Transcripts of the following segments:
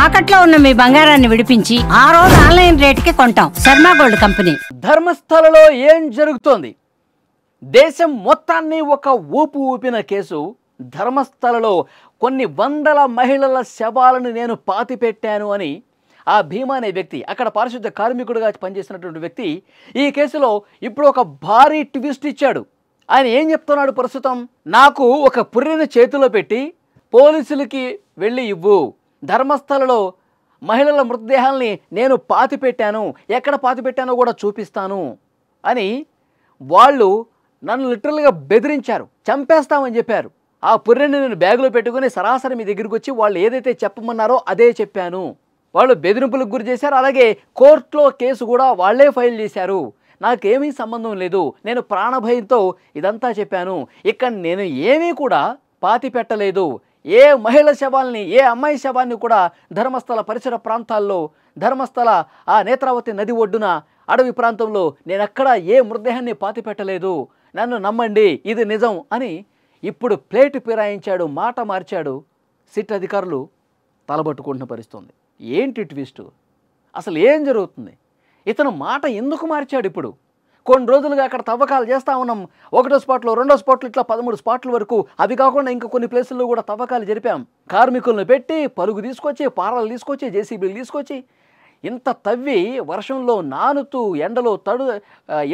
తాకట్లో ఉన్న మీ బంగారాన్ని విడిపించి ఆ రోజు ఆన్లైన్ రేటుకి కొంటాం. Sharma gold company. ధర్మస్థలలో ఏం జరుగుతోంది? దేశం మొత్తాన్ని ఒక ఊపు ఊపిన కేసు. ధర్మస్థలలో కొన్ని వందల మహిళల శవాలను నేను పాతిపెట్టాను అని ఆ భీమా అనే వ్యక్తి, అక్కడ పారిశుద్ధ కార్మికుడిగా పనిచేసినటువంటి వ్యక్తి, ఈ కేసులో ఇప్పుడు ఒక భారీ ట్విస్ట్ ఇచ్చాడు. ఆయన ఏం చెప్తున్నాడు? ప్రస్తుతం నాకు ఒక పుర్రెను చేతిలో పెట్టి పోలీసులకి వెళ్ళి ఇవ్వు, ధర్మస్థలలో మహిళల మృతదేహాల్ని నేను పాతిపెట్టాను, ఎక్కడ పాతిపెట్టానో కూడా చూపిస్తాను అని వాళ్ళు నన్ను లిటరల్గా బెదిరించారు, చంపేస్తామని చెప్పారు. ఆ పుర్రెని నేను బ్యాగులో పెట్టుకుని సరాసరి మీ దగ్గరికి వచ్చి వాళ్ళు ఏదైతే చెప్పమన్నారో అదే చెప్పాను. వాళ్ళు బెదిరింపులకు గురి చేశారు. అలాగే కోర్టులో కేసు కూడా వాళ్ళే ఫైల్ చేశారు. నాకేమీ సంబంధం లేదు, నేను ప్రాణభయంతో ఇదంతా చెప్పాను. ఇక్కడ నేను ఏమీ కూడా పాతి పెట్టలేదు. ఏ మహిళ శవాల్ని, ఏ అమ్మాయి శవాన్ని కూడా ధర్మస్థల పరిసర ప్రాంతాల్లో, ధర్మస్థల ఆ నేత్రావతి నది ఒడ్డున అడవి ప్రాంతంలో నేనెక్కడ ఏ మృతదేహాన్ని పాతి పెట్టలేదు, నన్ను నమ్మండి, ఇది నిజం అని ఇప్పుడు ప్లేటు ఫిరాయించాడు, మాట మార్చాడు. సిట్ అధికారులు తలబట్టుకుంటున్న పరిస్థితుంది. ఏంటి ట్విస్టు? అసలు ఏం జరుగుతుంది? ఇతను మాట ఎందుకు మార్చాడు? ఇప్పుడు కొన్ని రోజులుగా అక్కడ తవ్వకాలు చేస్తూ ఉన్నాం. 1వ స్పాట్లో, 2వ స్పాట్లో, ఇట్లా 13 స్పాట్ల వరకు. అవి కాకుండా ఇంకా కొన్ని ప్లేసుల్లో కూడా తవ్వకాలు జరిపాం. కార్మికులను పెట్టి పలుగు తీసుకొచ్చి, పారలు తీసుకొచ్చి, జేసీబీలు తీసుకొచ్చి ఇంత తవ్వి వర్షంలో నానుతూ, ఎండలో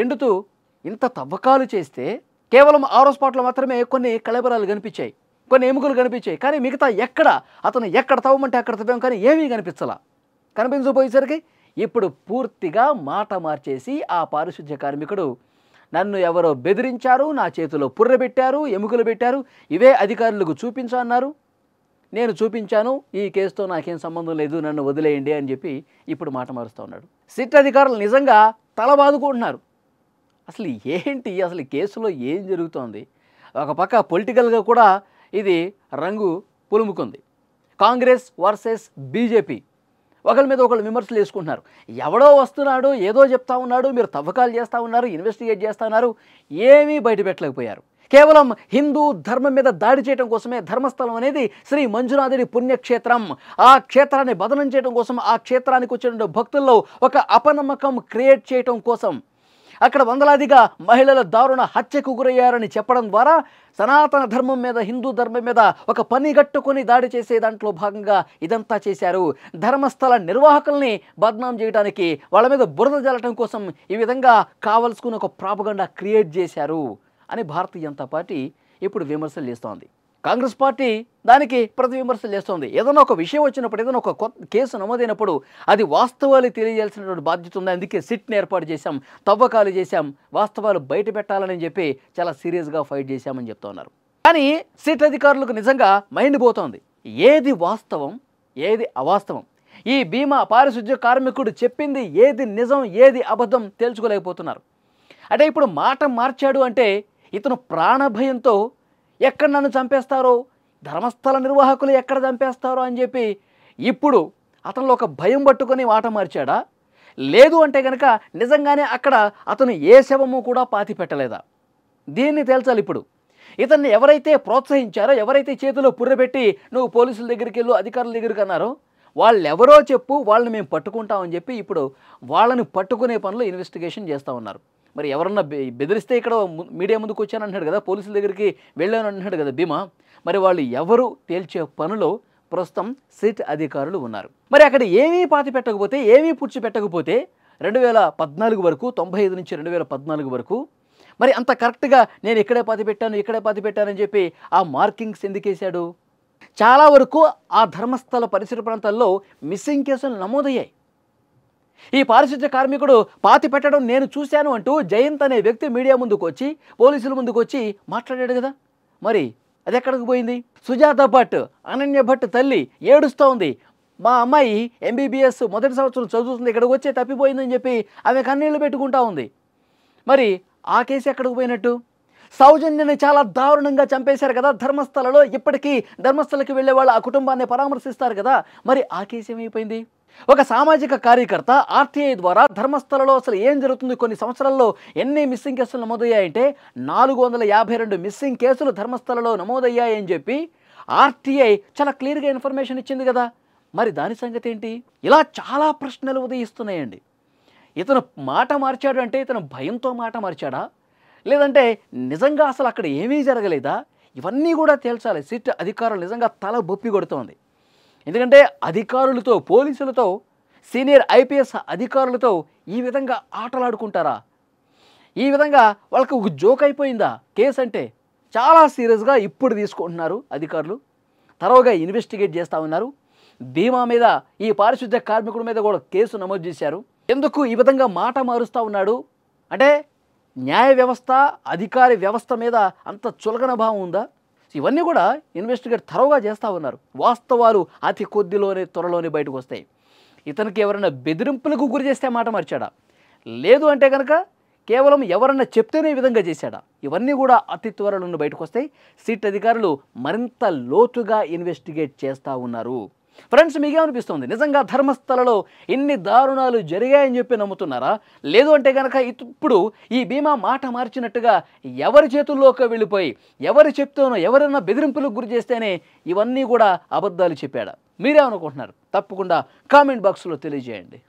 ఎండుతూ ఇంత తవ్వకాలు చేస్తే కేవలం 6వ స్పాట్లో మాత్రమే కొన్ని కళేబరాలు కనిపించాయి, కొన్ని ఎముకలు కనిపించాయి. కానీ మిగతా అతను ఎక్కడ తవ్వమంటే అక్కడ తవ్వాం, కానీ ఏమీ కనిపించకపోయేసరికి ఇప్పుడు పూర్తిగా మాట మార్చేసి ఆ పారిశుద్ధ్య కార్మికుడు నన్ను ఎవరో బెదిరించారు, నా చేతిలో పుర్రె పెట్టారు, ఎముకలు పెట్టారు, ఇవే అధికారులకు చూపించన్నారు, నేను చూపించాను, ఈ కేసుతో నాకేం సంబంధం లేదు, నన్ను వదిలేయండి అని చెప్పి ఇప్పుడు మాట మారుస్తూ ఉన్నాడు. సిట్ అధికారులు నిజంగా తల బాదుకుంటున్నారు. అసలు ఏంటి, అసలు కేసులో ఏం జరుగుతోంది? ఒక పక్క పొలిటికల్గా కూడా ఇది రంగు పులుముకుంది. కాంగ్రెస్ వర్సెస్ బీజేపీ ఒకరి మీద ఒకరు విమర్శలు వేసుకుంటున్నారు. ఎవడో వస్తున్నాడు, ఏదో చెప్తా ఉన్నాడు, మీరు తవ్వకాలు చేస్తూ ఉన్నారు, ఇన్వెస్టిగేట్ చేస్తూ ఉన్నారు, ఏమీ బయట పెట్టలేకపోయారు. కేవలం హిందూ ధర్మం మీద దాడి చేయడం కోసమే ధర్మస్థలం అనేది శ్రీ మంజునాథుడి పుణ్యక్షేత్రం. ఆ క్షేత్రాన్ని బదనం చేయడం కోసం, ఆ క్షేత్రానికి వచ్చిన భక్తుల్లో ఒక అపనమ్మకం క్రియేట్ చేయడం కోసం, అక్కడ వందలాదిగా మహిళల దారుణ హత్యకు గురయ్యారని చెప్పడం ద్వారా సనాతన ధర్మం మీద, హిందూ ధర్మం మీద ఒక పని గట్టుకొని దాడి చేసే దాంట్లో భాగంగా ఇదంతా చేశారు. ధర్మస్థల నిర్వాహకుల్ని బద్నాం చేయడానికి, వాళ్ళ మీద బురద జల్లటం కోసం ఈ విధంగా కావలసుకుని ఒక ప్రాపగండా క్రియేట్ చేశారు అని భారతీయ జనతా పార్టీ ఇప్పుడు విమర్శలు చేస్తోంది. కాంగ్రెస్ పార్టీ దానికి ప్రతి విమర్శలు చేస్తోంది. ఏదైనా ఒక విషయం వచ్చినప్పుడు, ఏదైనా ఒక కొత్త కేసు నమోదైనప్పుడు అది వాస్తవాలు తెలియజేయాల్సినటువంటి బాధ్యత ఉంది. అందుకే సిట్ని ఏర్పాటు చేశాం, తవ్వకాలు చేశాం, వాస్తవాలు బయట పెట్టాలని చెప్పి చాలా సీరియస్గా ఫైట్ చేశామని చెప్తా ఉన్నారు. కానీ సిట్ అధికారులకు నిజంగా మైండ్ పోతోంది. ఏది వాస్తవం, ఏది అవాస్తవం, ఈ భీమా పారిశుద్ధ్య కార్మికుడు చెప్పింది ఏది నిజం, ఏది అబద్ధం తెలుసుకోలేకపోతున్నారు. అంటే ఇప్పుడు మాట మార్చాడు అంటే ఇతను ప్రాణభయంతో ఎక్కడ నన్ను చంపేస్తారో, ధర్మస్థల నిర్వాహకులు ఎక్కడ చంపేస్తారో అని చెప్పి ఇప్పుడు అతనిలో ఒక భయం పట్టుకొని మాట మార్చాడా? లేదు అంటే కనుక నిజంగానే అక్కడ అతను ఏ శవము కూడా పాతి పెట్టలేదా? దీన్ని తేల్చాలి ఇప్పుడు. ఇతన్ని ఎవరైతే ప్రోత్సహించారో, ఎవరైతే చేతిలో పుర్రెపెట్టి నువ్వు పోలీసుల దగ్గరికి వెళ్ళు, అధికారుల దగ్గరికి అన్నారో, వాళ్ళెవరో చెప్పు, వాళ్ళని మేము పట్టుకుంటామని చెప్పి ఇప్పుడు వాళ్ళని పట్టుకునే పనులు ఇన్వెస్టిగేషన్ చేస్తూ ఉన్నారు. మరి ఎవరన్నా బెదిరిస్తే ఇక్కడ మీడియా ముందుకు వచ్చాను అంటున్నాడు కదా, పోలీసుల దగ్గరికి వెళ్ళాను అంటున్నాడు కదా భీమా. మరి వాళ్ళు ఎవరు తేల్చే పనులో ప్రస్తుతం సిట్ అధికారులు ఉన్నారు. మరి అక్కడ ఏమీ పాతి పెట్టకపోతే, ఏమీ పుచ్చి పెట్టకపోతే 2014 వరకు, 95 నుంచి 2014 వరకు మరి అంత కరెక్ట్గా నేను ఇక్కడే పాతి పెట్టానని చెప్పి ఆ మార్కింగ్స్ ఎందుకు వేశాడు? చాలా వరకు ఆ ధర్మస్థల పరిసర ప్రాంతాల్లో మిస్సింగ్ కేసులు నమోదయ్యాయి. ఈ పారిశుద్ధ్య కార్మికుడు పాతి పెట్టడం నేను చూశాను అంటూ జయంత్ అనే వ్యక్తి మీడియా ముందుకు వచ్చి, పోలీసుల ముందుకు వచ్చి మాట్లాడాడు కదా. మరి అది ఎక్కడికి పోయింది? సుజాత భట్, అనన్య భట్ తల్లి ఏడుస్తూ ఉంది. మా అమ్మాయి MBBS మొదటి సంవత్సరం చదువుతుంది, ఇక్కడికి వచ్చే తప్పిపోయిందని చెప్పి ఆమె కన్నీళ్లు పెట్టుకుంటా ఉంది. మరి ఆ కేసు ఎక్కడికి పోయినట్టు? సౌజన్యని చాలా దారుణంగా చంపేశారు కదా ధర్మస్థలలో. ఇప్పటికీ ధర్మస్థలకి వెళ్ళే వాళ్ళు ఆ కుటుంబాన్ని పరామర్శిస్తారు కదా. మరి ఆ కేసు ఏమైపోయింది? ఒక సామాజిక కార్యకర్త ఆర్టీఐ ద్వారా ధర్మస్థలలో అసలు ఏం జరుగుతుంది, కొన్ని సంవత్సరాల్లో ఎన్ని మిస్సింగ్ కేసులు నమోదయ్యాయంటే 452 మిస్సింగ్ కేసులు ధర్మస్థలలో నమోదయ్యాయని చెప్పి ఆర్టీఐ చాలా క్లియర్గా ఇన్ఫర్మేషన్ ఇచ్చింది కదా. మరి దాని సంగతి ఏంటి? ఇలా చాలా ప్రశ్నలు ఉదయిస్తున్నాయండి. ఇతను మాట మార్చాడు అంటే ఇతను భయంతో మాట మార్చాడా, లేదంటే నిజంగా అసలు అక్కడ ఏమీ జరగలేదా? ఇవన్నీ కూడా తేల్చాలి. సిట్ అధికారులు నిజంగా తల బొప్పి కొడుతోంది. ఎందుకంటే అధికారులతో, పోలీసులతో, సీనియర్ ఐపీఎస్ అధికారులతో ఈ విధంగా ఆటలాడుకుంటారా? ఈ విధంగా వాళ్ళకి ఒక జోక్ అయిపోయిందా కేసు అంటే? చాలా సీరియస్గా ఇప్పుడు తీసుకుంటున్నారు అధికారులు. తరోగా ఇన్వెస్టిగేట్ చేస్తూ ఉన్నారు. భీమా మీద, ఈ పారిశుద్ధ్య కార్మికుడి మీద కూడా కేసు నమోదు చేశారు. ఎందుకు ఈ విధంగా మాట మారుస్తూ ఉన్నాడు అంటే న్యాయ వ్యవస్థ, అధికార వ్యవస్థ మీద అంత చులకన భావం ఉందా? ఇవన్నీ కూడా ఇన్వెస్టిగేట్ తరోగా చేస్తూ ఉన్నారు. వాస్తవాలు అతి కొద్దిలోనే త్వరలోనే బయటకు వస్తాయి. ఇతనికి ఎవరైనా బెదిరింపులకు గురి చేస్తే మాట మార్చాడా, లేదు అంటే కనుక కేవలం ఎవరన్నా చెప్తేనే ఈ విధంగా చేశాడా? ఇవన్నీ కూడా అతి త్వరలో బయటకు వస్తాయి. సిట్ అధికారులు మరింత లోతుగా ఇన్వెస్టిగేట్ చేస్తూ ఉన్నారు. ఫ్రెండ్స్, మీకేమనిపిస్తుంది? నిజంగా ధర్మస్థలలో ఇన్ని దారుణాలు జరిగాయని చెప్పి నమ్ముతున్నారా? లేదు అంటే కనుక ఇప్పుడు ఈ భీమా మాట మార్చినట్టుగా ఎవరి చేతుల్లోకి వెళ్ళిపోయి ఎవరు చెప్తేనో, ఎవరైనా బెదిరింపులకు గురి చేస్తేనే ఇవన్నీ కూడా అబద్ధాలు చెప్పాడా? మీరేమనుకుంటున్నారు? తప్పకుండా కామెంట్ బాక్స్లో తెలియజేయండి.